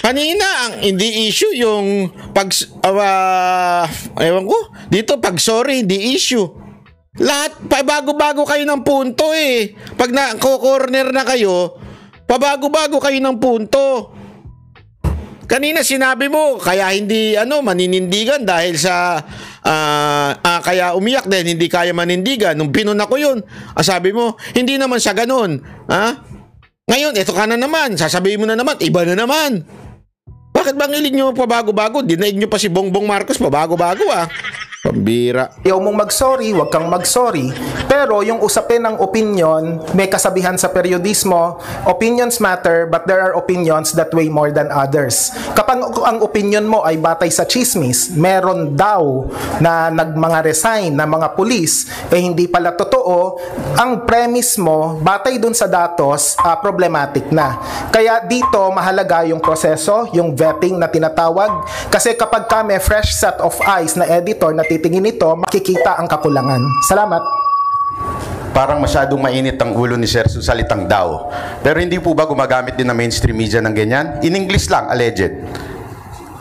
[SPEAKER 4] Kanina, ang hindi issue yung ewan ko, dito pag sorry, hindi issue. Lahat, pabago-bago kayo ng punto eh. Pag na-corner na kayo, pabago-bago kayo ng punto. Kanina sinabi mo, kaya hindi maninindigan dahil sa, kaya umiyak dahil hindi kaya manindigan. Nung pinuna ko yun, sabi mo, hindi naman siya ganun. Ngayon, ito ka na naman, sasabihin mo na naman, iba na naman. Bakit bang ilig nyo pabago-bago? Dinaig nyo pa si Bongbong Marcos pabago-bago Pambira.
[SPEAKER 6] Ayaw mong mag-sorry, wag kang mag-sorry. Pero yung usapin ng opinion, may kasabihan sa periodismo, opinions matter, but there are opinions that weigh more than others. Kapag ang opinion mo ay batay sa chismis, meron daw na mga resign na mga pulis, hindi pala totoo, ang premise mo, batay dun sa datos, problematic na. Kaya dito, mahalaga yung proseso, yung vetting na tinatawag, kasi kapag ka may fresh set of eyes na editor na titingin nito, makikita ang kakulangan. Salamat.
[SPEAKER 7] Parang masyadong mainit ang ulo ni Sir sa salitang daw. Pero hindi po ba gumagamit din ng mainstream media ng ganyan? In English lang, alleged.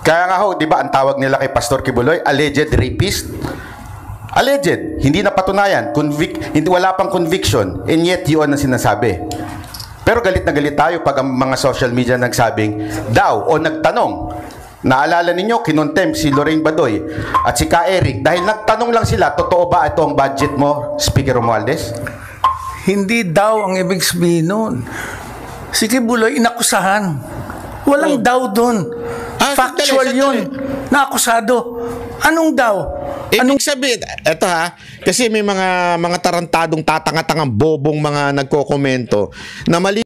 [SPEAKER 7] Kaya nga ho, di ba, ang tawag nila kay Pastor Kibuloy, alleged rapist? Alleged, hindi na patunayan, hindi, wala pang conviction, and yet yun ang sinasabi. Pero galit na galit tayo pag ang mga social media nagsabing daw o nagtanong. Naalala ninyo, kinontem si Lorraine Badoy at si Ka Eric dahil nagtanong lang sila, totoo ba ito ang budget mo, Speaker Romualdez?
[SPEAKER 3] Hindi daw ang ibig sabihin nun. Si Kibuloy, inakusahan. Walang daw doon. Factual yun. Naakusado. Anong daw?
[SPEAKER 4] Anong sabihin? Eto kasi may mga tarantadong tatanga-tangang bobong mga nagkokomento na mali